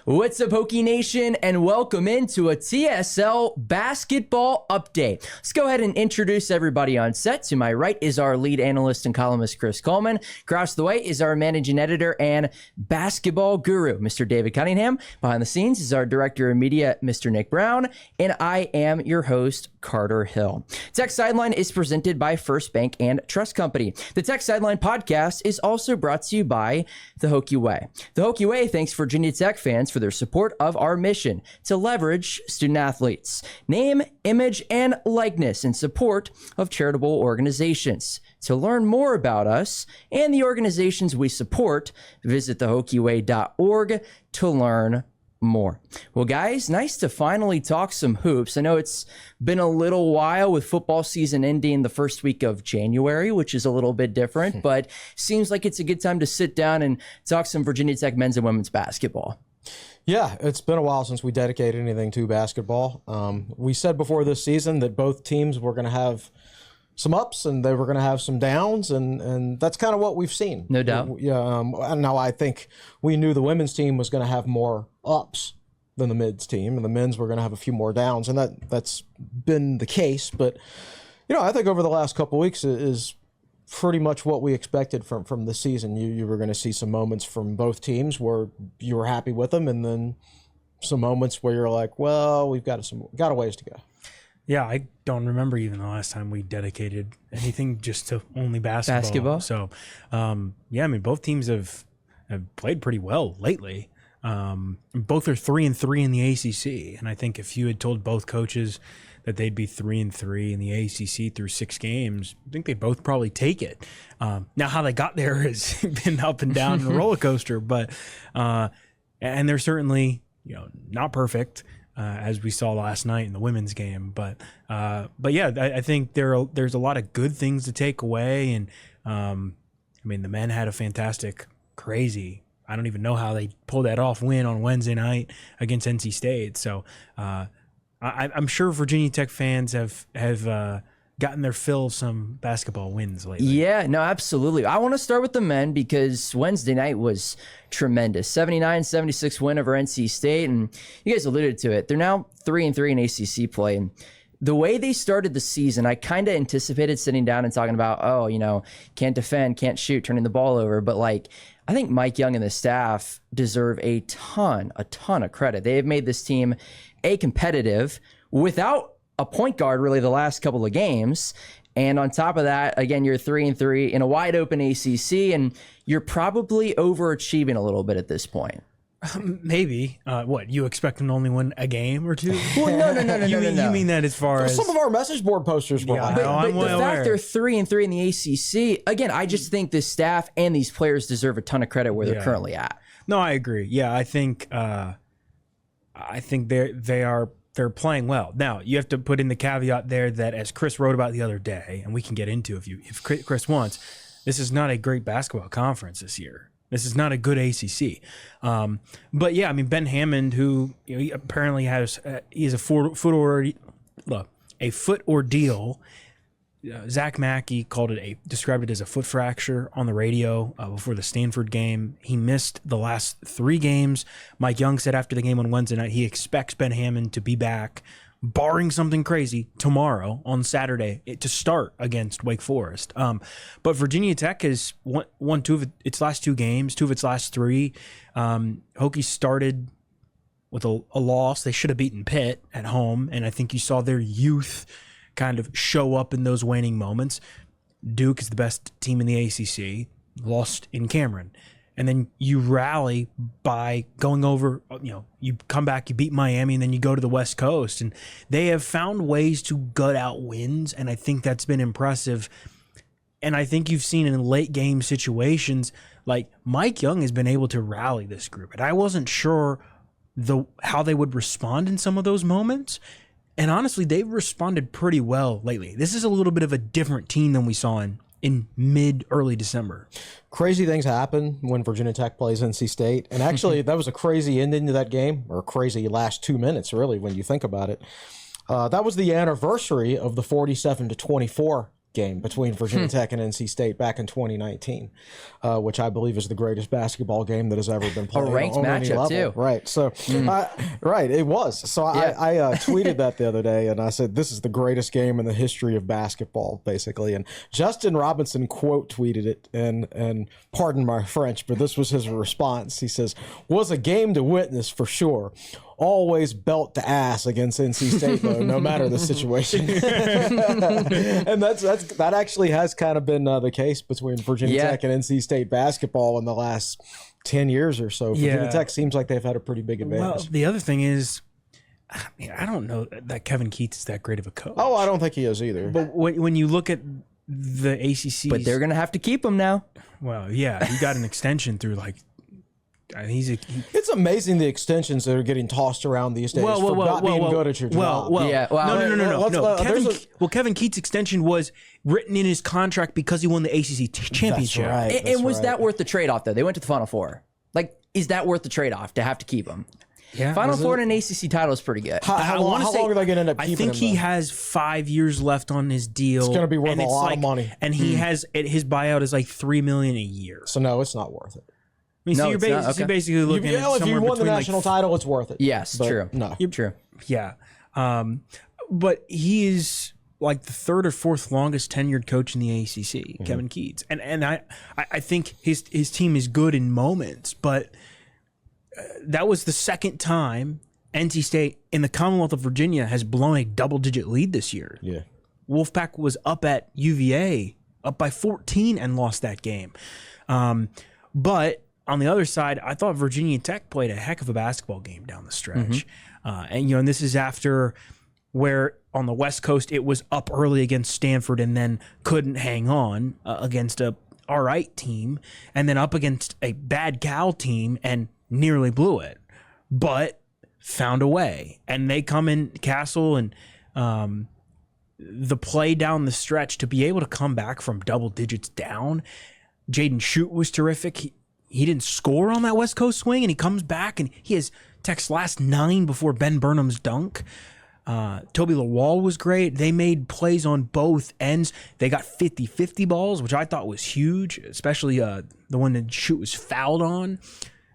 What's up, Hokie Nation, and welcome into a TSL basketball update. Let's go ahead and introduce everybody on set. To my right is our lead analyst and columnist, Chris Coleman. Across the way is our managing editor and basketball guru, Mr. David Cunningham. Behind the scenes is our director of media, Mr. Nick Brown, and I am your host, Carter Hill. Tech Sideline is presented by First Bank and Trust Company. The Tech Sideline podcast is also brought to you by the Hokie Way. The Hokie Way thanks Virginia Tech fans for their support of our mission to leverage student athletes, name, image, and likeness in support of charitable organizations. To learn more about us and the organizations we support, visit thehokieway.org to learn more. Well, guys, nice to finally talk some hoops. I know it's been a little while with football season ending the first week of January, which is a little bit different, but seems like it's a good time to sit down and talk some Virginia Tech men's and women's basketball. Yeah, it's been a while since we dedicated anything to basketball. We said before this season that both teams were going to have some ups and they were going to have some downs, and that's kind of what we've seen. No doubt. Yeah. Now I think we knew the women's team was going to have more ups than the men's team, and the men's were going to have a few more downs, and that's been the case. But I think over the last couple of weeks is pretty much what we expected from the season. You were going to see some moments from both teams where you were happy with them, and then some moments where you're like, well, we've got a ways to go. Yeah, I don't remember even the last time we dedicated anything just to only basketball. So, both teams have played pretty well lately. Both are 3-3 in the ACC, and I think if you had told both coaches that they'd be 3-3 in the ACC through 6 games, I think they'd both probably take it. Now, how they got there has been up and down in a roller coaster, but and they're certainly not perfect. As we saw last night in the women's game, but yeah, I think there's a lot of good things to take away, and the men had a fantastic, crazy, I don't even know how they pulled that off, win on Wednesday night against NC State. So I'm sure Virginia Tech fans have gotten their fill of some basketball wins lately. Yeah, no, absolutely. I want to start with the men because Wednesday night was tremendous. 79-76 win over NC State, and you guys alluded to it. They're now 3-3 in ACC play, and the way they started the season, I kind of anticipated sitting down and talking about, can't defend, can't shoot, turning the ball over, but I think Mike Young and the staff deserve a ton of credit. They have made this team competitive without a point guard really the last couple of games. And on top of that, again, you're 3-3 in a wide open ACC, and you're probably overachieving a little bit at this point. Maybe. What, you expect them to only win a game or two? Well, no. You mean that as far as some of our message board posters were like. But the fact they're 3-3 in the ACC, again, I just think the staff and these players deserve a ton of credit where they're currently at. No, I agree. Yeah, I think they're playing well. Now, you have to put in the caveat there that, as Chris wrote about the other day, and we can get into if Chris wants, this is not a great basketball conference this year. This is not a good ACC. But yeah, Ben Hammond, who he apparently has, he's a foot ordeal. Zach Mackey described it as a foot fracture on the radio before the Stanford game. He missed the last 3 games. Mike Young said after the game on Wednesday night he expects Ben Hammond to be back, barring something crazy, tomorrow on Saturday to start against Wake Forest. But Virginia Tech has won 2 of its last 2 games, 2 of its last 3. Hokies started with a loss. They should have beaten Pitt at home, and I think you saw their youth kind of show up in those waning moments. Duke is the best team in the ACC, lost in Cameron. And then you rally by going over, you come back, you beat Miami, and then you go to the West Coast. And they have found ways to gut out wins, and I think that's been impressive. And I think you've seen in late game situations, like Mike Young has been able to rally this group. And I wasn't sure how they would respond in some of those moments. And honestly, they've responded pretty well lately. This is a little bit of a different team than we saw in early December. Crazy things happen when Virginia Tech plays NC State. And actually, that was a crazy ending to that game, or crazy last 2 minutes, really, when you think about it. That was the anniversary of the 47-24 game between Virginia Tech and NC State back in 2019, which I believe is the greatest basketball game that has ever been played. A ranked on any matchup, level. too. Right. So, right, it was. So I tweeted that the other day, and I said, this is the greatest game in the history of basketball, basically. And Justin Robinson quote tweeted it, and pardon my French, but this was his response. He says, was a game to witness for sure. Always belt to ass against NC State, though, no matter the situation. And that actually has kind of been the case between Virginia Tech and NC State basketball in the last 10 years or so. Virginia Tech seems like they've had a pretty big advantage. Well, the other thing is, I mean, I don't know that Kevin Keats is that great of a coach. Oh, I don't think he is either. But when you look at the ACC, But they're going to have to keep him now. well, yeah, he got an extension through like. It's amazing the extensions that are getting tossed around these days for not being good at your job. No. Kevin Keats' extension was written in his contract because he won the ACC championship. That's right. And was that worth the trade-off, though? They went to the Final Four. Like, is that worth the trade-off to have to keep him? Yeah, Final Four and an ACC title is pretty good. How long are they going to end up keeping him? I think he has 5 years left on his deal. It's going to be worth a lot of money. And he has his buyout is like $3 million a year. So no, it's not worth it. I mean, No, so you're basically looking at somewhere if you won the between national title, it's worth it. Yes, But true. No, True. Yeah. But he is like the third or fourth longest tenured coach in the ACC, Kevin Keats. And I think his team is good in moments, but that was the second time NC State in the Commonwealth of Virginia has blown a double-digit lead this year. Yeah. Wolfpack was up at UVA, up by 14 and lost that game. But on the other side, I thought Virginia Tech played a heck of a basketball game down the stretch. And this is after where on the West Coast it was up early against Stanford and then couldn't hang on against a all right team, and then up against a bad Cal team and nearly blew it, but found a way. And they come in Castle and the play down the stretch to be able to come back from double digits down. Jaden Schutt was terrific. He didn't score on that West Coast swing, and he comes back, and he has Tech's last 9 before Ben Burnham's dunk. Toby Lawal was great. They made plays on both ends. They got 50-50 balls, which I thought was huge, especially the one that Schutt was fouled on.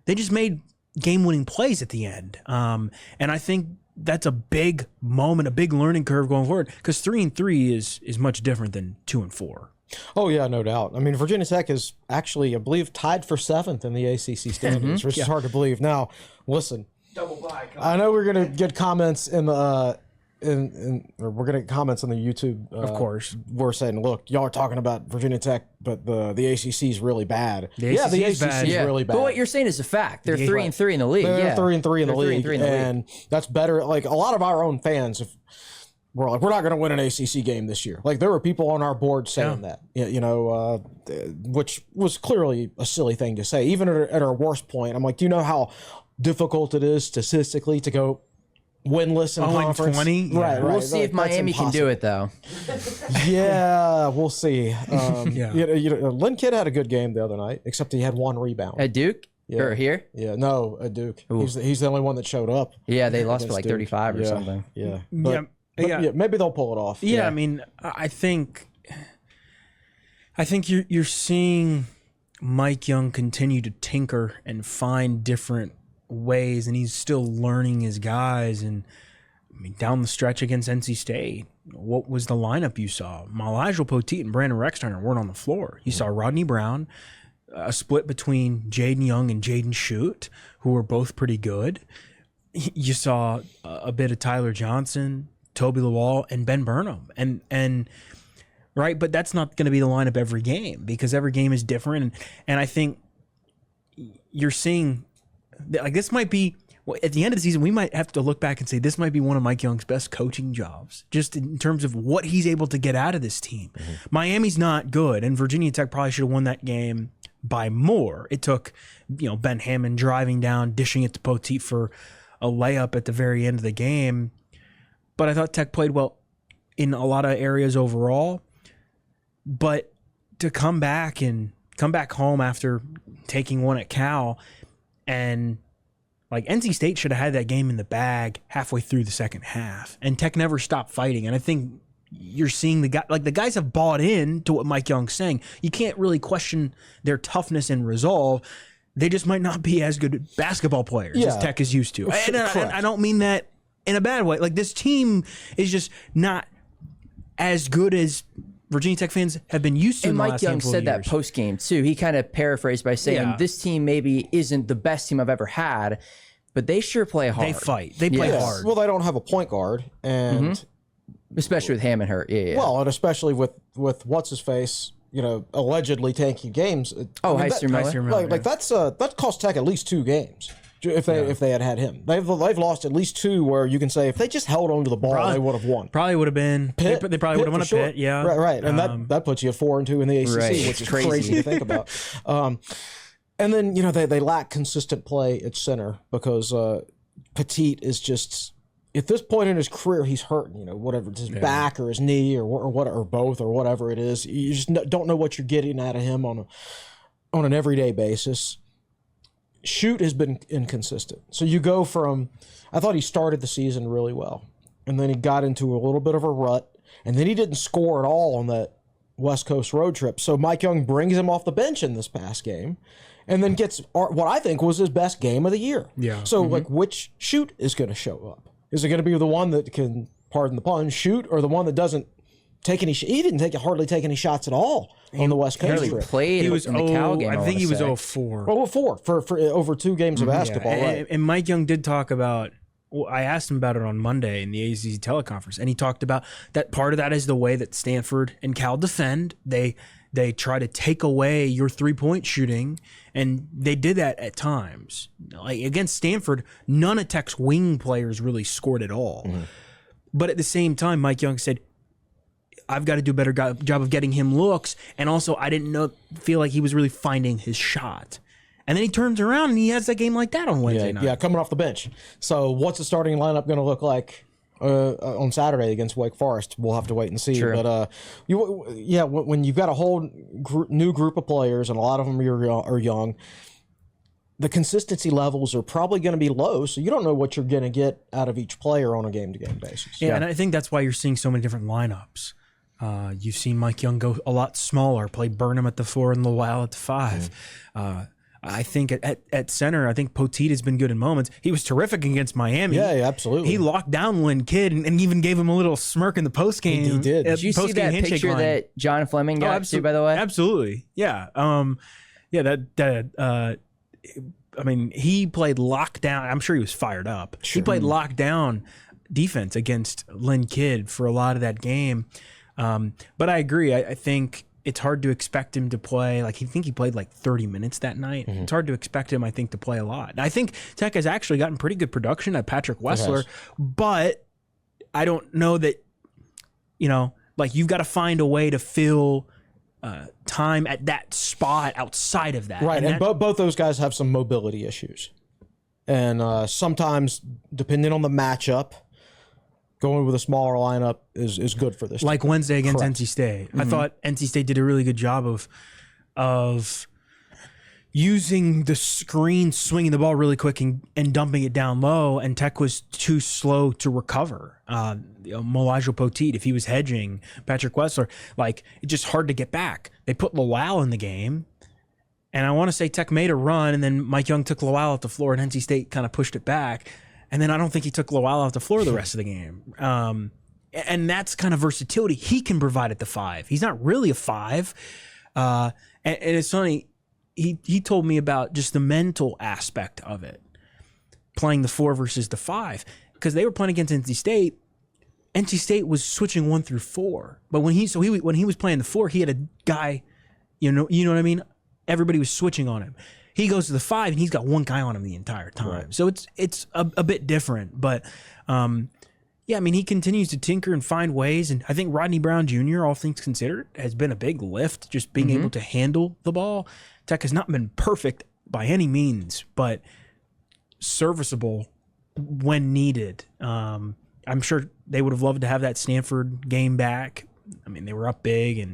They just made game-winning plays at the end. And I think that's a big moment, a big learning curve going forward, because 3-3 is much different than 2-4. Oh, yeah, no doubt. I mean, Virginia Tech is actually, I believe, tied for 7th in the ACC standings, which is hard to believe. Now, listen, I know we're going to get comments in the or we're going to get comments on the YouTube. Of course. We're saying, look, y'all are talking about Virginia Tech, but the ACC is really bad. The ACC is bad. really bad. But what you're saying is a fact. They're 3-3 in the league. They're yeah. 3-3 in the league, 3-3 in the league. and that's better. Like, a lot of our own fans, we're like, we're not going to win an ACC game this year. Like, there were people on our board saying that, which was clearly a silly thing to say. Even at our worst point, I'm like, do you know how difficult it is statistically to go winless in conference? 0-20? Right. We'll see if Miami can do it, though. Yeah, we'll see. Lynn Kidd had a good game the other night, except he had 1 rebound. At Duke? Or here? Yeah, no, at Duke. He's the only one that showed up. Yeah, they lost by like Duke. 35 or something. Yeah. Yeah. But maybe they'll pull it off. Yeah, I mean, I think you're seeing Mike Young continue to tinker and find different ways, and he's still learning his guys. And I mean, down the stretch against NC State, what was the lineup you saw? Malijah Poteet and Brandon Rexsteiner weren't on the floor. You saw Rodney Brown, a split between Jaden Young and Jaden Schutt, who were both pretty good. You saw a bit of Tyler Johnson, Toby Lawal, and Ben Burnham, and right, but that's not going to be the lineup every game, because every game is different, and I think you're seeing like this might be at the end of the season, we might have to look back and say this might be one of Mike Young's best coaching jobs, just in terms of what he's able to get out of this team. Miami's not good, and Virginia Tech probably should have won that game by more. It took Ben Hammond driving down, dishing it to Poteet for a layup at the very end of the game. But I thought Tech played well in a lot of areas overall. But to come back home after taking one at Cal, and like NC State should have had that game in the bag halfway through the second half, and Tech never stopped fighting. And I think you're seeing the guys have bought in to what Mike Young's saying. You can't really question their toughness and resolve. They just might not be as good basketball players as Tech is used to. And I don't mean that in a bad way. Like, this team is just not as good as Virginia Tech fans have been used to. And in the Mike last Young handful of said that years. post game too. He kind of paraphrased by saying, "This team maybe isn't the best team I've ever had, but they sure play hard. They fight. They play hard. Well, they don't have a point guard, and especially with Hammond hurt. Yeah. well, and especially with what's his face, allegedly tanking games. Heister Miller. Heister Miller, Like that's that cost Tech at least 2 games if they had him. They've lost at least 2 where you can say if they just held on to the ball, they would have won. Probably would have been. They probably would have won a sure. Pitt. Yeah. Right. And that puts you at 4-2 in the ACC, Right. which is Crazy. crazy to think about. And then they lack consistent play at center because Petit is just, at this point in his career, he's hurting. Whatever, it's his back or his knee or what, or both or whatever it is. You just don't know what you're getting out of him on an everyday basis. Shoot has been inconsistent. So you go from, I thought he started the season really well, and then he got into a little bit of a rut, and then he didn't score at all on that West Coast road trip. So Mike Young brings him off the bench in this past game, and then gets what I think was his best game of the year. Yeah. So which shoot is going to show up? Is it going to be the one that can, pardon the pun, shoot, or the one that doesn't take any? He didn't hardly take any shots at all on the West Coast Barely trip. played He was in the Cal game. I think he was wanna 0-4. Well, 4 for over 2 games of basketball. Yeah. Right. And Mike Young did talk about, well, I asked him about it on Monday in the ACC teleconference, and he talked about that part of that is the way that Stanford and Cal defend. They try to take away your 3-point shooting, and they did that at times. Like against Stanford, none of Tech's wing players really scored at all. But at the same time, Mike Young said, I've got to do a better job of getting him looks, and also I didn't feel like he was really finding his shot. And then he turns around and he has that game like that on Wednesday night. Yeah, coming off the bench. So what's the starting lineup going to look like on Saturday against Wake Forest? We'll have to wait and see. True. But when you've got a whole new group of players and a lot of them are young, the consistency levels are probably going to be low. So you don't know what you're going to get out of each player on a game-to-game basis. Yeah, and I think that's why you're seeing so many different lineups. You've seen Mike Young go a lot smaller, play Burnham at the 4 and Lowell at the 5. I think at center, I think Poteet has been good in moments. He was terrific against Miami. Yeah, absolutely. He locked down Lynn Kidd and even gave him a little smirk in the postgame. He did. Did you see that picture that John Fleming got to, by the way? Absolutely. Yeah. I mean, he played lockdown. I'm sure he was fired up. Sure. He played lockdown defense against Lynn Kidd for a lot of that game. But I agree. I think it's hard to expect him to play. Like, I think he played like 30 minutes that night. It's hard to expect him, I think, to play a lot. And I think Tech has actually gotten pretty good production at Patrick Wessler, but I don't know that, like, you've got to find a way to fill time at that spot outside of that. Right, and both those guys have some mobility issues. And sometimes, depending on the matchup, going with a smaller lineup is good for this like team. Wednesday against Correct. NC State. I thought NC State did a really good job of using the screen, swinging the ball really quick and dumping it down low, and Tech was too slow to recover. Molajo Poteet, if he was hedging, Patrick Wessler, like, it's just hard to get back. They put Lowell in the game, and I want to say Tech made a run, and then Mike Young took Lowell off the floor, and NC State kind of pushed it back. And then I don't think he took Lowell off the floor the rest of the game. And that's kind of versatility he can provide at the 5. He's not really a 5. And it's funny, he told me about just the mental aspect of it, playing the 4 versus the 5. Because they were playing against NC State. NC State was switching 1 through 4. But when he was playing the 4, he had a guy, you know what I mean? Everybody was switching on him. He goes to the 5 and he's got one guy on him the entire time. Right. So it's a bit different, but yeah, I mean, he continues to tinker and find ways, and I think Rodney Brown Jr., all things considered, has been a big lift, just being able to handle the ball. Tech has not been perfect by any means, but serviceable when needed. I'm sure they would have loved to have that Stanford game back. I mean, they were up big,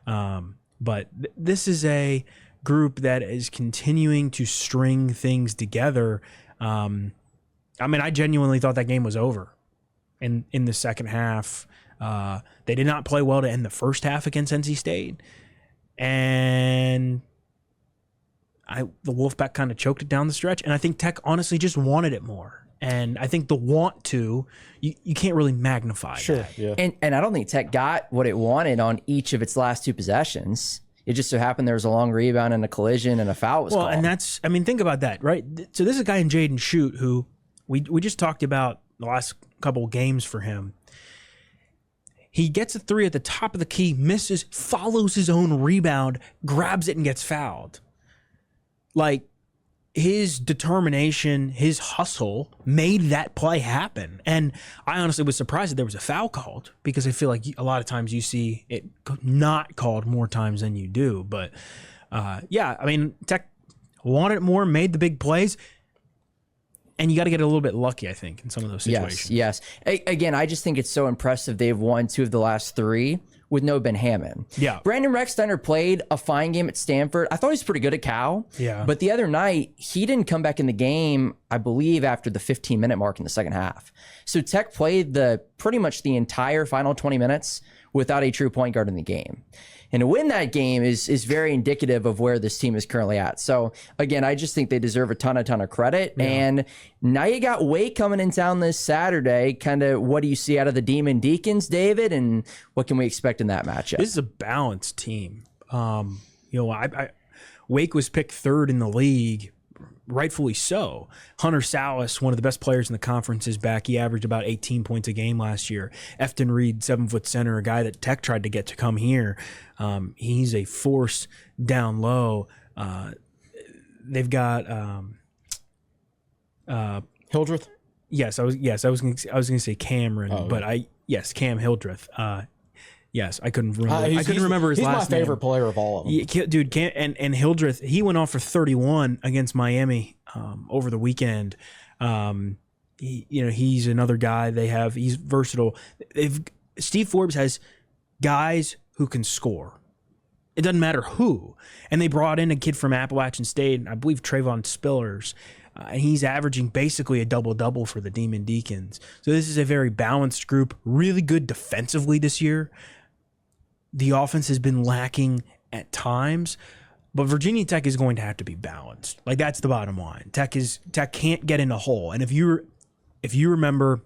but this is a group that is continuing to string things together. I mean, I genuinely thought that game was over in the second half. They did not play well to end the first half against NC State. And the Wolfpack kind of choked it down the stretch. And I think Tech honestly just wanted it more. And I think the want to, you can't really magnify that. Yeah. And I don't think Tech got what it wanted on each of its last two possessions. It just so happened there was a long rebound and a collision and a foul was called. And that's, I mean, think about that, right? So this is a guy in Jaden Shoot who we just talked about the last couple of games for him. He gets a three at the top of the key, misses, follows his own rebound, grabs it and gets fouled. Like, his determination, his hustle made that play happen. And I honestly was surprised that there was a foul called, because I feel like a lot of times you see it not called more times than you do. But yeah, I mean, Tech wanted it more, made the big plays. And you got to get a little bit lucky, I think, in some of those situations. Yes. Again, I just think it's so impressive they've won 2 of the last 3 with no Ben Hammond. Yeah. Brandon Rexsteiner played a fine game at Stanford. I thought he was pretty good at Cal. Yeah. But the other night, he didn't come back in the game, I believe, after the 15-minute mark in the second half. So Tech played pretty much the entire final 20 minutes without a true point guard in the game. And to win that game is very indicative of where this team is currently at. So, again, I just think they deserve a ton of credit. Yeah. And now you got Wake coming in town this Saturday. Kind of what do you see out of the Demon Deacons, David? And what can we expect in that matchup? This is a balanced team. Wake was picked 3rd in the league, rightfully so. Hunter Salas, one of the best players in the conference, is back. He averaged about 18 points a game last year. Efton Reed, 7-foot center, a guy that Tech tried to get to come here. He's a force down low. They've got Hildreth. Yes, I was going to say Cameron, but Cam Hildreth. Yes, I couldn't remember. I couldn't remember his last name. He's my favorite player of all of them. Yeah, dude, and Hildreth, he went off for 31 against Miami over the weekend. He's another guy they have. He's versatile. Steve Forbes has guys who can score. It doesn't matter who. And they brought in a kid from Appalachian State, I believe Trayvon Spillers. And he's averaging basically a double-double for the Demon Deacons. So this is a very balanced group, really good defensively this year. The offense has been lacking at times, but Virginia Tech is going to have to be balanced. Like, that's the bottom line. Tech can't get in a hole. And if you remember,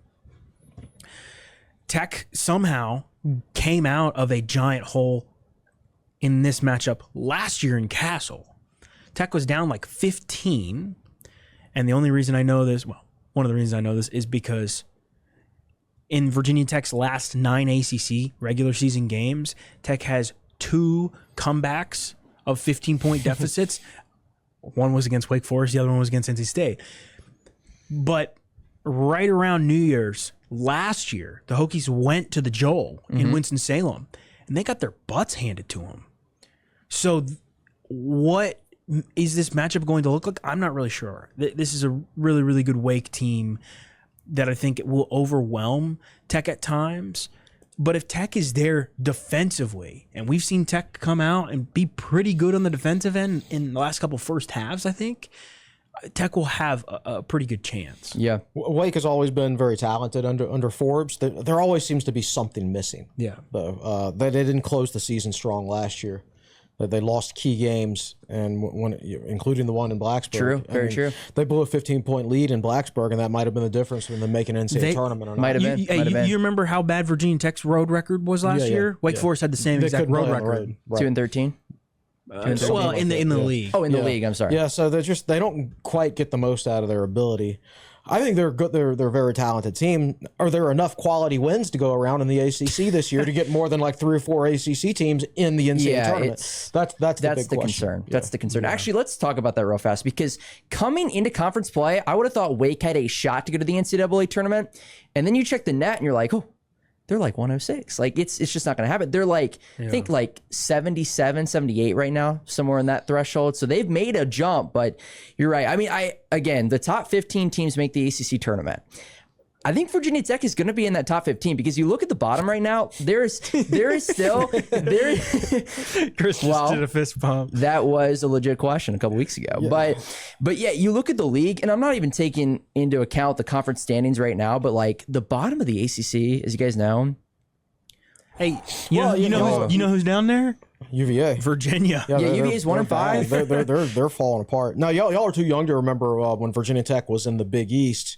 Tech somehow came out of a giant hole in this matchup last year in Castle. Tech was down like 15. And the only reason I know this, one of the reasons I know this is because in Virginia Tech's last 9 ACC regular season games, Tech has 2 comebacks of 15-point deficits. One was against Wake Forest, the other one was against NC State. But right around New Year's last year, the Hokies went to the Joel in Winston-Salem, and they got their butts handed to them. So what is this matchup going to look like? I'm not really sure. This is a really, really good Wake team that I think will overwhelm Tech at times. But if Tech is there defensively, and we've seen Tech come out and be pretty good on the defensive end in the last couple first halves, I think Tech will have a pretty good chance. Yeah. Wake has always been very talented under Forbes. There always seems to be something missing. Yeah. They didn't close the season strong last year. They lost key games, and including the one in Blacksburg. True, very true. They blew a 15-point lead in Blacksburg, and that might have been the difference in them making an NCAA tournament or not. Might have been. You remember how bad Virginia Tech's road record was last year? Wake Forest had the same exact road record. 2-13. Well, in the league. Oh, in the league. I'm sorry. Yeah, so they don't quite get the most out of their ability. I think they're good. They're a very talented team. Are there enough quality wins to go around in the ACC this year to get more than like 3 or 4 ACC teams in the NCAA tournament? That's the concern. That's the concern. Actually, let's talk about that real fast, because coming into conference play, I would have thought Wake had a shot to go to the NCAA tournament, and then you check the net and you're like, oh, they're like 106. Like, it's just not going to happen. They're like, I think like 77, 78 right now, somewhere in that threshold. So they've made a jump, but you're right. I mean, again, the top 15 teams make the ACC tournament. I think Virginia Tech is going to be in that top 15, because you look at the bottom right now, there is still Chris just did a fist bump. That was a legit question a couple weeks ago. Yeah. But yeah, you look at the league, and I'm not even taking into account the conference standings right now, but like the bottom of the ACC, as you guys know, Hey, you know who's down there? UVA. Virginia. Yeah, UVA's 1-5. They're falling apart. Now, y'all are too young to remember when Virginia Tech was in the Big East.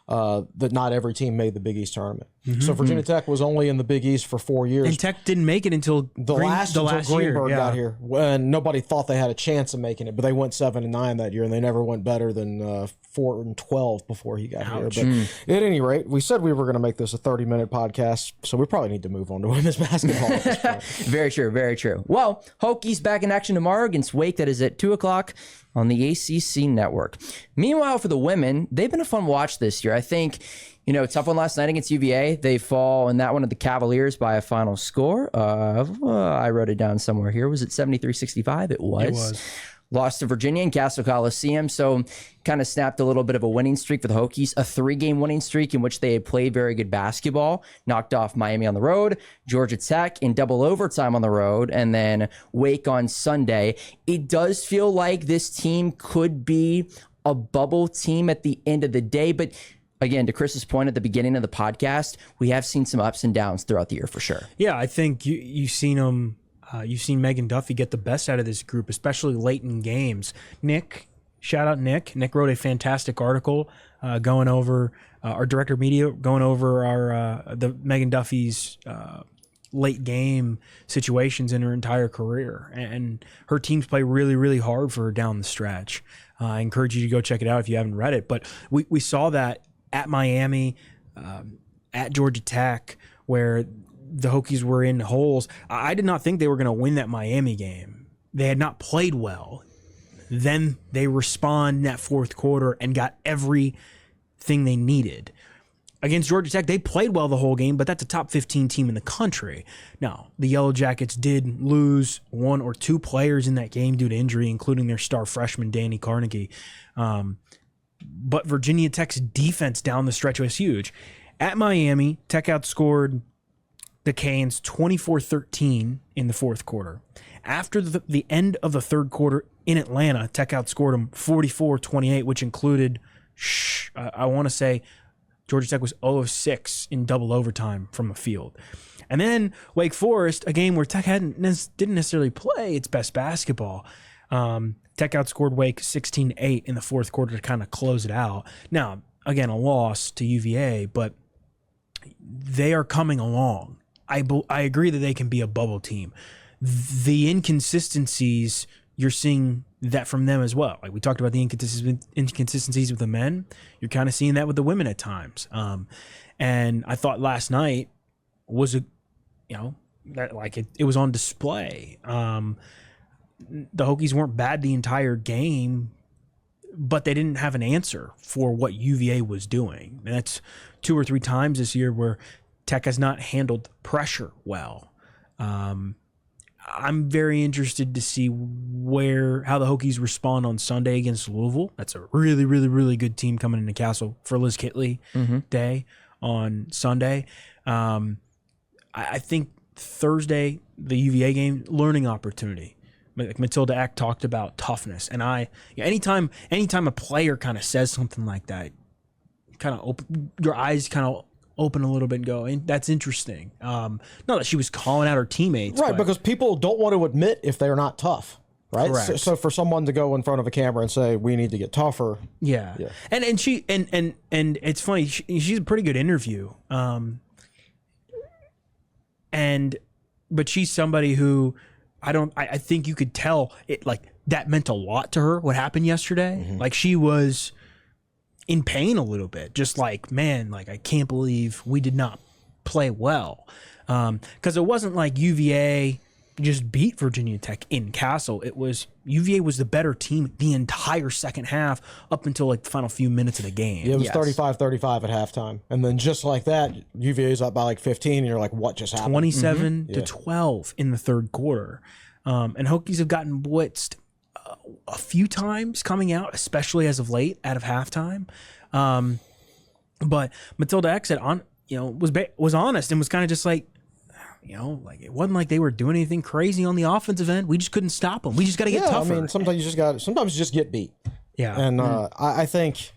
That not every team made the Big East tournament. So Virginia Tech was only in the Big East for 4 years. And Tech didn't make it until Greenberg got here, and nobody thought they had a chance of making it. But they went 7-9 that year, and they never went better than 4-12 before he got here. But at any rate, we said we were going to make this a 30-minute podcast, so we probably need to move on to women's basketball at this point. Very true, very true. Well, Hokies back in action tomorrow against Wake. That is at 2:00 on the ACC network. Meanwhile, for the women, they've been a fun watch this year. I think, tough one last night against UVA. They fall in that one to the Cavaliers by a final score of, I wrote it down somewhere here. Was it 73-65? It was. Lost to Virginia in Castle Coliseum, so kind of snapped a little bit of a winning streak for the Hokies, a 3-game winning streak in which they had played very good basketball, knocked off Miami on the road, Georgia Tech in double overtime on the road, and then Wake on Sunday. It does feel like this team could be a bubble team at the end of the day, but again, to Chris's point at the beginning of the podcast, we have seen some ups and downs throughout the year for sure. Yeah, I think you've seen them. You've seen Megan Duffy get the best out of this group, especially late in games. Nick, shout out Nick. Nick wrote a fantastic article going over our director of media, going over the Megan Duffy's late game situations in her entire career. And her teams play really, really hard for her down the stretch. I encourage you to go check it out if you haven't read it. But we saw that at Miami, at Georgia Tech, where the Hokies were in holes. I did not think they were going to win that Miami game. They had not played well. Then they respond in that fourth quarter and got everything they needed. Against Georgia Tech, they played well the whole game, but that's a top 15 team in the country. Now, the Yellow Jackets did lose 1 or 2 players in that game due to injury, including their star freshman, Danny Carnegie. But Virginia Tech's defense down the stretch was huge. At Miami, Tech outscored the Canes 24-13 in the fourth quarter. After the end of the third quarter in Atlanta, Tech outscored them 44-28, which included, I want to say, Georgia Tech was 0 of 6 in double overtime from the field. And then Wake Forest, a game where Tech didn't necessarily play its best basketball. Tech outscored Wake 16-8 in the fourth quarter to kind of close it out. Now, again, a loss to UVA, but they are coming along. I agree that they can be a bubble team. The inconsistencies, you're seeing that from them as well. Like we talked about the inconsistencies with the men. You're kind of seeing that with the women at times. And I thought last night was it was on display. The Hokies weren't bad the entire game, but they didn't have an answer for what UVA was doing. And that's 2 or 3 times this year where Tech has not handled pressure well. I'm very interested to see how the Hokies respond on Sunday against Louisville. That's a really, really, really good team coming into Castle for Liz Kitley Day on Sunday. I think Thursday, the UVA game, learning opportunity. Like Matilda Eck talked about toughness, and anytime a player kind of says something like that, kind of your eyes kind of open a little bit and go, that's interesting. Not that she was calling out her teammates. Right, because people don't want to admit if they're not tough, right? Correct. So for someone to go in front of a camera and say, we need to get tougher. Yeah. And she and it's funny, she's a pretty good interview. But she's somebody who I think you could tell it, like, that meant a lot to her, what happened yesterday. Mm-hmm. Like, she was in pain a little bit, just like, man, like, I can't believe we did not play well. Because it wasn't like UVA just beat Virginia Tech in Castle. It was UVA was the better team the entire second half up until like the final few minutes of the game. Yeah, it was 35-35 at halftime. And then just like that, UVA's up by like 15 and you're like, what just happened? 27-12 in the third quarter. And Hokies have gotten blitzed a few times coming out, especially as of late, out of halftime. But Matilda Eck said was honest and was kind of just like, like it wasn't like they were doing anything crazy on the offensive end. We just couldn't stop them. We just got to get tougher. I mean, sometimes you just get beat. Yeah. And I think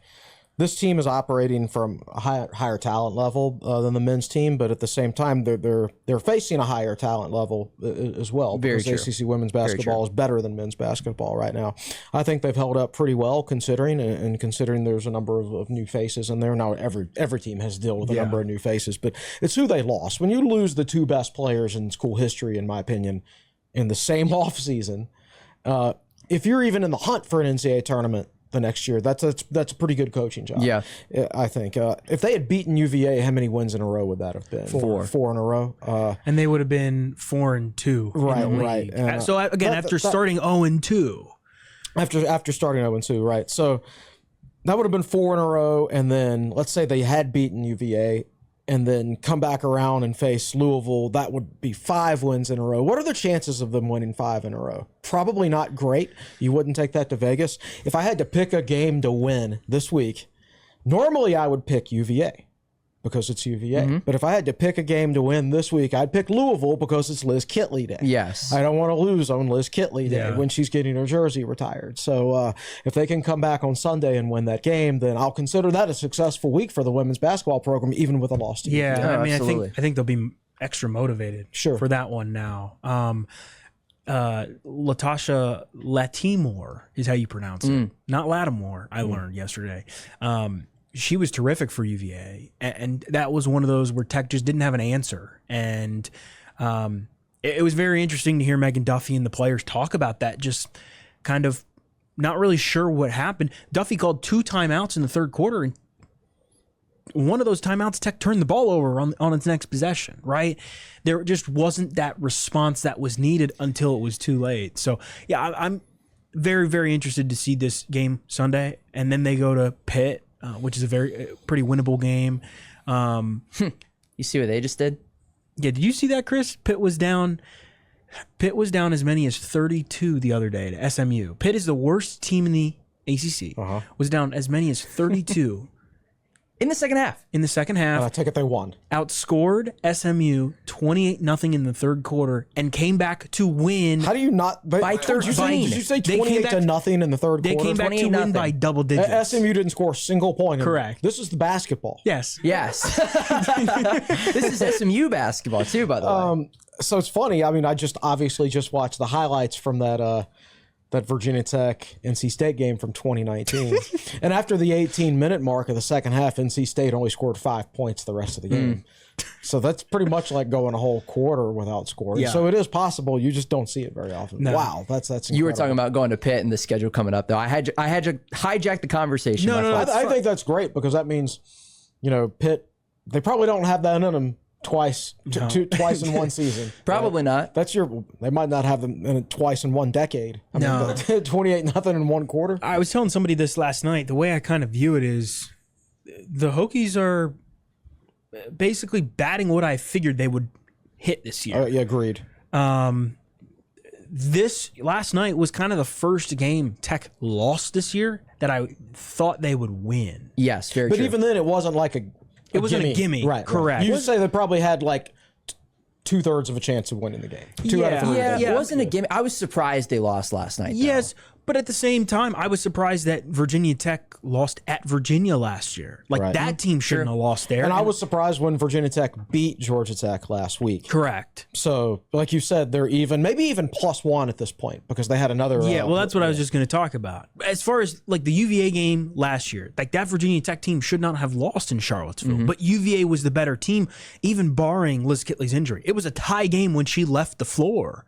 this team is operating from a higher talent level than the men's team, but at the same time, they're facing a higher talent level as well. Very because true. ACC women's basketball is better than men's basketball right now. I think they've held up pretty well, considering there's a number of new faces in there now. Every team has to deal with a number of new faces, but it's who they lost. When you lose the two best players in school history, in my opinion, in the same offseason, if you're even in the hunt for an NCAA tournament the next year, that's a pretty good coaching job. Yeah, I think if they had beaten UVA, how many wins in a row would that have been? Four in a row. And they would have been 4-2. Right, in the right. league. And, so again, after starting 0-2, after starting 0-2, right? So that would have been 4 in a row, and then let's say they had beaten UVA, and then come back around and face Louisville, that would be 5 wins in a row. What are the chances of them winning 5 in a row? Probably not great. You wouldn't take that to Vegas. If I had to pick a game to win this week, normally I would pick UVA because it's UVA. But if I had to pick a game to win this week, I'd pick Louisville because it's Liz Kitley Day. Yes. I don't want to lose on Liz Kitley Day when she's getting her jersey retired. So if they can come back on Sunday and win that game, then I'll consider that a successful week for the women's basketball program, even with a loss to yeah, UVA. I mean, absolutely. I think they'll be extra motivated for that one now. Latasha Latimore is how you pronounce it, not Lattimore. I learned yesterday. She was terrific for UVA, and that was one of those where Tech just didn't have an answer. And it was very interesting to hear Megan Duffy and the players talk about that, just kind of not really sure what happened. Duffy called 2 timeouts in the third quarter, and one of those timeouts, Tech turned the ball over on its next possession, right? There just wasn't that response that was needed until it was too late. So, yeah, I'm very, very interested to see this game Sunday. And then they go to Pitt, which is a pretty winnable game. You see what they just did? Yeah, did you see that, Chris? Pitt was down as many as 32 the other day to SMU. Pitt is the worst team in the ACC. Was down as many as 32 In the second half. in the second half. I take it they won. Outscored SMU 28-0 in the third quarter and came back to win. How do you not? By 13. Did you say They came 28 back- to nothing in the third They quarter? came back to 28-0. win by double digits. SMU didn't score a single point. Correct. This is the basketball. Yes. Yes. This is SMU basketball too, by the way. So it's funny. I mean, I obviously just watched the highlights from that Virginia Tech NC State game from 2019. And after the 18-minute mark of the second half, NC State only scored 5 points the rest of the game. So that's pretty much like going a whole quarter without scoring. Yeah. So it is possible. You just don't see it very often. No. Wow, that's incredible. You were talking about going to Pitt and the schedule coming up, though. I had to hijack the conversation. No, I think that's great because that means, Pitt, they probably don't have that in them twice in one season. Probably not. They might not have them in it twice in one decade. I mean, 28-0 in one quarter. I was telling somebody this last night. The way I kind of view it is the Hokies are basically batting what I figured they would hit this year. Yeah, agreed. This last night was kind of the first game Tech lost this year that I thought they would win. Yes, very But true. even then, it wasn't like It wasn't a gimme. Right. Correct. You say they probably had like 2/3 of a chance of winning the game. 2 out of 3. yeah, it wasn't a game. I was surprised they lost last night. Yes, but at the same time, I was surprised that Virginia Tech lost at Virginia last year. Like Right. that team shouldn't have lost there. And I was surprised when Virginia Tech beat Georgia Tech last week. correct. So, like you said, they're maybe even +1 at this point because they had another. Yeah, well, that's what I was just going to talk about. As far as like the UVA game last year, like that Virginia Tech team should not have lost in Charlottesville, but UVA was the better team, even barring Liz Kitley's injury. It was a tie game when she left the floor.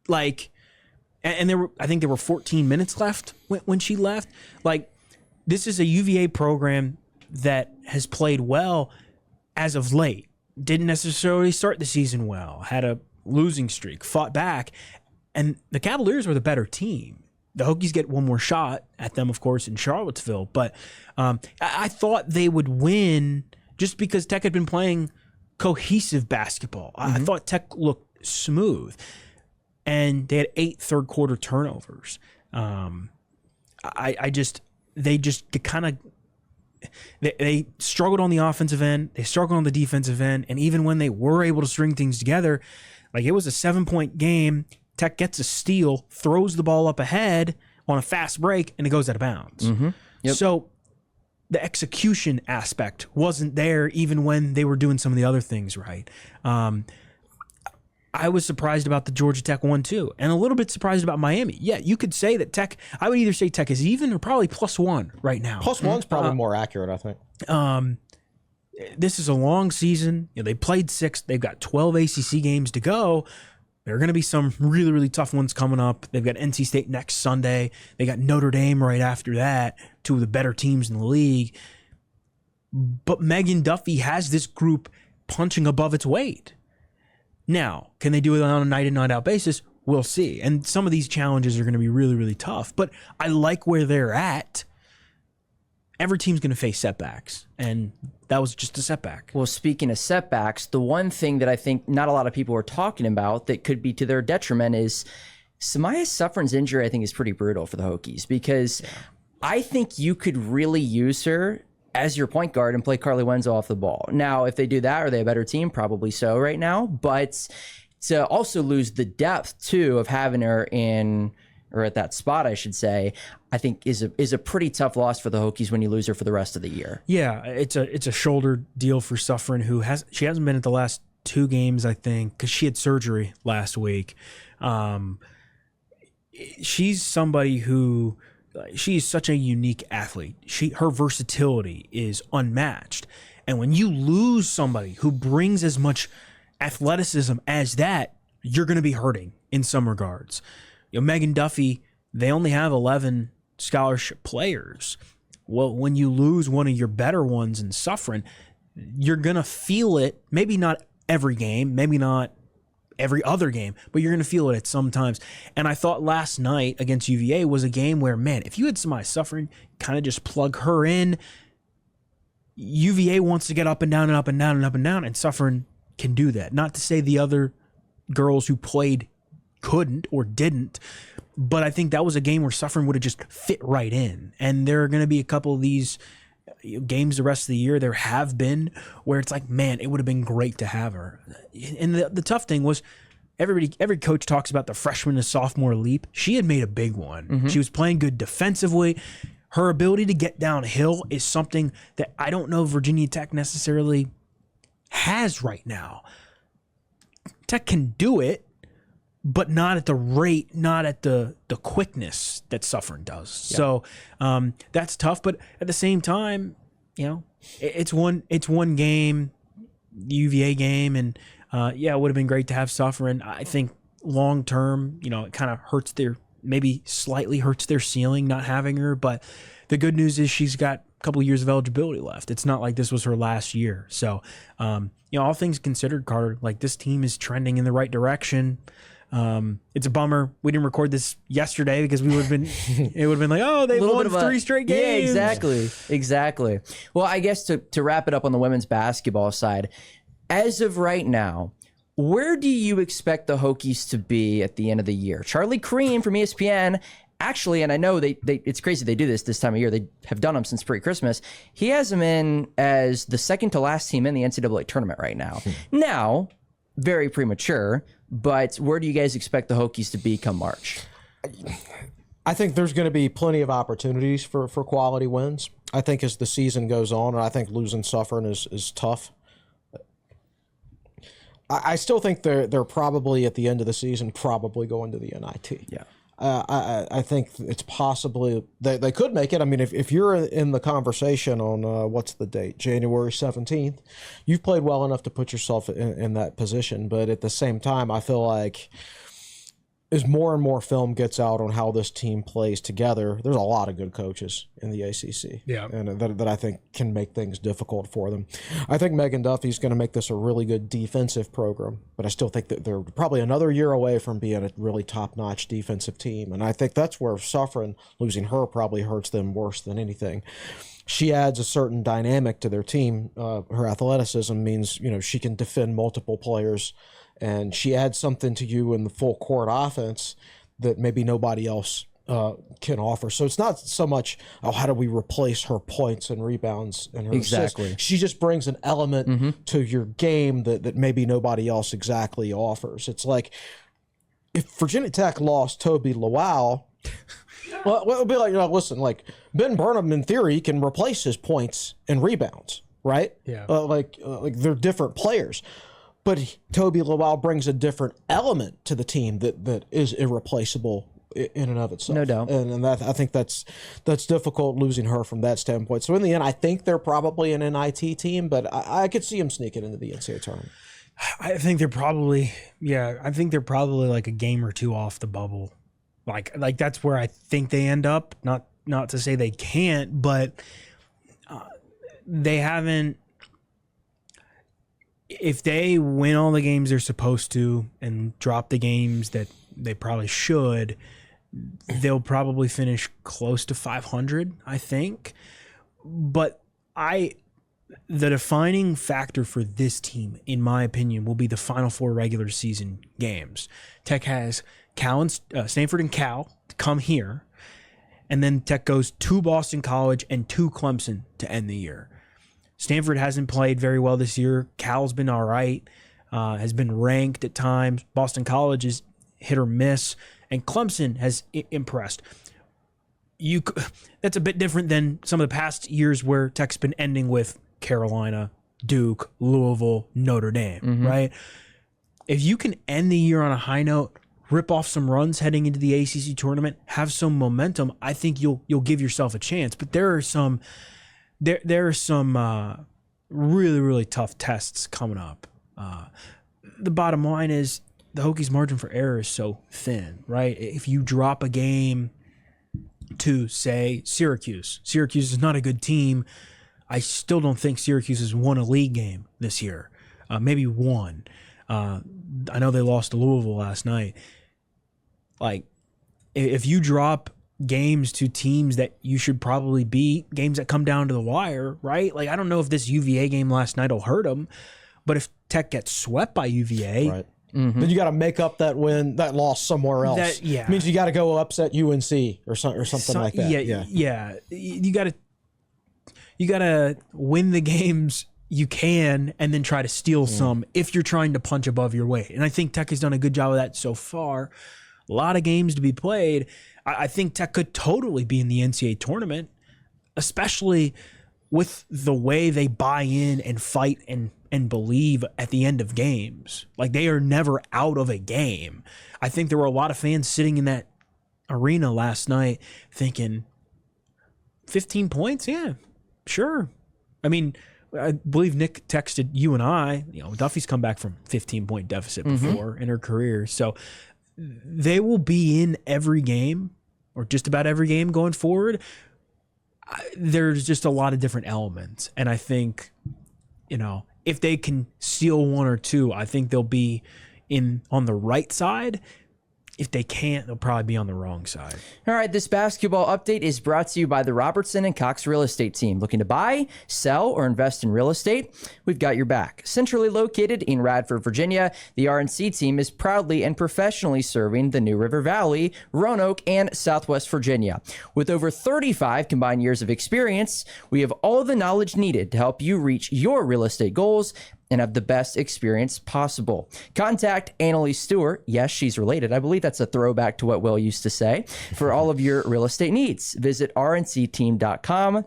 Like, and I think there were 14 minutes left when she left. Like, this is a UVA program that has played well as of late. Didn't necessarily start the season well. Had a losing streak, fought back, and the Cavaliers were the better team. The Hokies get one more shot at them, of course, in Charlottesville. But I thought they would win just because Tech had been playing cohesive basketball. I thought Tech looked smooth. And they had 8 third-quarter turnovers. They struggled on the offensive end. They struggled on the defensive end. And even when they were able to string things together, like it was a 7-point game, Tech gets a steal, throws the ball up ahead on a fast break, and it goes out of bounds. Yep. So the execution aspect wasn't there even when they were doing some of the other things right. I was surprised about the Georgia Tech one too, and a little bit surprised about Miami. Yeah, you could say that Tech, I would either say Tech is even or probably +1 right now. +1's probably more accurate, I think. This is a long season. They played 6. They've got 12 ACC games to go. There are going to be some really, really tough ones coming up. They've got NC State next Sunday. They got Notre Dame right after that, 2 of the better teams in the league. But Megan Duffy has this group punching above its weight. Now, can they do it on a night in, night out basis? We'll see. And some of these challenges are going to be really, really tough. But I like where they're at. Every team's going to face setbacks, and that was just a setback. Well, speaking of setbacks, the one thing that I think not a lot of people are talking about that could be to their detriment is Samaya Suffern's injury. I think is pretty brutal for the Hokies because I think you could really use her as your point guard and play Carly Wenzel off the ball. Now, if they do that, are they a better team? Probably so right now. But to also lose the depth, too, of having her in, or at that spot, I should say, I think is a pretty tough loss for the Hokies when you lose her for the rest of the year. Yeah, it's a shoulder deal for Suffern, who she hasn't been at the last 2 games, I think, because she had surgery last week. She's somebody who... she's such a unique athlete. Her versatility is unmatched. And when you lose somebody who brings as much athleticism as that, you're going to be hurting in some regards. Megan Duffy, they only have 11 scholarship players. Well, when you lose one of your better ones in Suffern, you're going to feel it. Maybe not every game, maybe not every other game, but you're going to feel it at some times. And I thought last night against UVA was a game where, man, if you had somebody Suffern, kind of just plug her in. UVA wants to get up and down and up and down and up and down, and Suffern can do that. Not to say the other girls who played couldn't or didn't, but I think that was a game where Suffern would have just fit right in. And there are going to be a couple of these games the rest of the year, there have been, where it's like, man, it would have been great to have her. And the tough thing was, every coach talks about the freshman to sophomore leap. She had made a big one. Mm-hmm. She was playing good defensively. Her ability to get downhill is something that I don't know Virginia Tech necessarily has right now. Tech can do it, but not at the rate, not at the quickness that Suffern does. Yeah. So that's tough. But at the same time, it's one game, UVA game, and it would have been great to have Suffern. I think long term, it kind of maybe slightly hurts their ceiling not having her. But the good news is she's got a couple of years of eligibility left. It's not like this was her last year. So all things considered, Carter, like this team is trending in the right direction. It's a bummer we didn't record this yesterday because it would have been like, oh, they won 3 straight games. Yeah, exactly. Well, I guess to wrap it up on the women's basketball side, as of right now, where do you expect the Hokies to be at the end of the year? Charlie Crean from ESPN, actually, and I know it's crazy they do this time of year. They have done them since pre-Christmas. He has them in as the second to last team in the NCAA tournament right now. Now, very premature, but where do you guys expect the Hokies to be come March? I think there's going to be plenty of opportunities for quality wins. I think as the season goes on, and I think losing Suffern is tough. I still think they're probably at the end of the season probably going to the NIT. Yeah. I think it's possibly they could make it. I mean, if you're in the conversation on what's the date, January 17th, you've played well enough to put yourself in that position. But at the same time, I feel like as more and more film gets out on how this team plays together, there's a lot of good coaches in the ACC, and that I think can make things difficult for them. I think Megan Duffy's going to make this a really good defensive program, but I still think that they're probably another year away from being a really top-notch defensive team, and I think that's where Suffern, losing her, probably hurts them worse than anything. She adds a certain dynamic to their team. Her athleticism means she can defend multiple players, and she adds something to you in the full court offense that maybe nobody else can offer. So it's not so much, how do we replace her points and rebounds and her assists. She just brings an element to your game that maybe nobody else exactly offers. It's like if Virginia Tech lost Toby Lawal, well, it would be like, listen, like Ben Burnham, in theory, can replace his points and rebounds, right? Yeah. Like they're different players. But Toby Lawal brings a different element to the team that is irreplaceable in and of itself. No doubt. And that, I think that's difficult losing her from that standpoint. So in the end, I think they're probably an NIT team, but I could see them sneaking into the NCAA tournament. I think they're probably like a game or two off the bubble. Like that's where I think they end up. Not to say they can't, but they haven't. If they win all the games they're supposed to and drop the games that they probably should, they'll probably finish close to 500, I think. But the defining factor for this team, in my opinion, will be the Final Four regular season games. Tech has Stanford and Cal come here, and then Tech goes to Boston College and to Clemson to end the year. Stanford hasn't played very well this year. Cal's been all right, has been ranked at times. Boston College is hit or miss, and Clemson has impressed. That's a bit different than some of the past years where Tech's been ending with Carolina, Duke, Louisville, Notre Dame, right? If you can end the year on a high note, rip off some runs heading into the ACC tournament, have some momentum, I think you'll give yourself a chance. But there are some really, really tough tests coming up. The bottom line is the Hokies' margin for error is so thin, right? If you drop a game to, say, Syracuse is not a good team. I still don't think Syracuse has won a league game this year. Maybe one. I know they lost to Louisville last night. Like, if you drop games to teams that you should probably beat, games that come down to the wire, right? Like, I don't know if this UVA game last night will hurt them, but if Tech gets swept by UVA, right. Then you got to make up that loss somewhere else. It means you got to go upset UNC or something like that. Yeah. You got to win the games you can and then try to steal some if you're trying to punch above your weight. And I think Tech has done a good job of that so far. A lot of games to be played. I think Tech could totally be in the NCAA tournament, especially with the way they buy in and fight and believe at the end of games. Like, they are never out of a game. I think there were a lot of fans sitting in that arena last night thinking, 15 points? Yeah, sure. I mean, I believe Nick texted you and I, Duffy's come back from 15-point deficit before in her career. So they will be in every game, or just about every game going forward. There's just a lot of different elements. And I think, if they can steal one or two, I think they'll be on the right side. If they can't, they'll probably be on the wrong side. All right, this basketball update is brought to you by the Robertson and Cox Real Estate Team. Looking to buy, sell, or invest in real estate? We've got your back. Centrally located in Radford, Virginia, the RNC team is proudly and professionally serving the New River Valley, Roanoke, and Southwest Virginia. With over 35 combined years of experience, we have all the knowledge needed to help you reach your real estate goals and have the best experience possible. Contact Annalise Stewart. Yes, she's related. I believe that's a throwback to what Will used to say. For all of your real estate needs, visit rncteam.com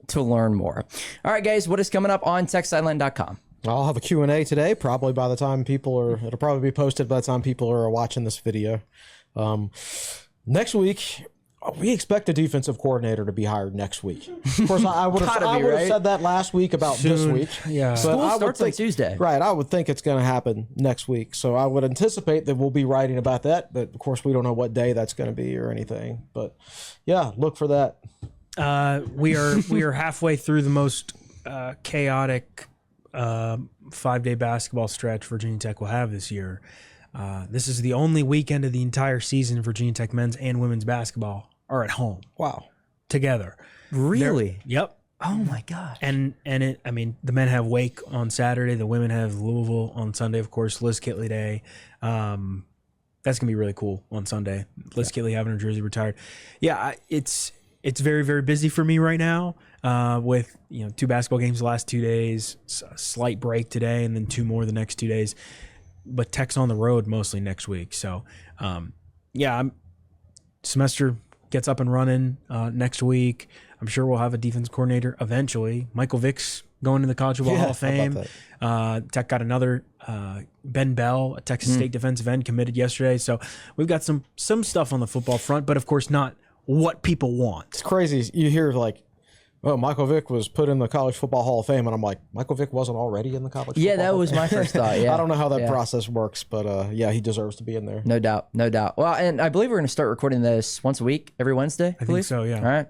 to learn more. All right, guys, what is coming up on techsideline.com? I'll have a Q&A today, probably by the time it'll probably be posted by the time people are watching this video. Next week, we expect a defensive coordinator to be hired next week. Of course, I would have said that last week about this week. Yeah. School starts on Tuesday. Right. I would think it's going to happen next week. So I would anticipate that we'll be writing about that. But, of course, we don't know what day that's going to be or anything. But, yeah, look for that. We are halfway through the most chaotic 5-day basketball stretch Virginia Tech will have this year. This is the only weekend of the entire season Virginia Tech men's and women's basketball are at home. Wow. Together. Really? Yep. Oh my gosh. And the men have Wake on Saturday, the women have Louisville on Sunday, of course, Liz Kitley Day. That's gonna be really cool on Sunday. Liz Kitley having her jersey retired. Yeah, it's very, very busy for me right now. With 2 basketball games the last 2 days, a slight break today, and then 2 more the next 2 days. But Tech's on the road mostly next week. So, I'm semester gets up and running next week. I'm sure we'll have a defense coordinator eventually. Michael Vick's going to the College Football Hall of Fame. Tech got another Ben Bell, a Texas State defensive end, committed yesterday. So we've got some stuff on the football front, but of course not what people want. It's crazy. You hear like, oh, Michael Vick was put in the College Football Hall of Fame, and I'm like, Michael Vick wasn't already in the College Football that Hall was of Fame? my first thought. Yeah, I don't know how that process works, but yeah, he deserves to be in there. No doubt. Well, and I believe we're going to start recording this once a week, every Wednesday. I think so, yeah. All right.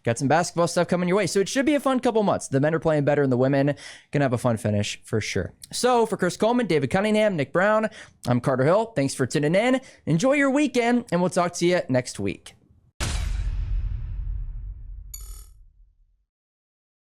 Got some basketball stuff coming your way. So it should be a fun couple months. The men are playing better than the women. Going to have a fun finish for sure. So for Chris Coleman, David Cunningham, Nick Brown, I'm Carter Hill. Thanks for tuning in. Enjoy your weekend, and we'll talk to you next week.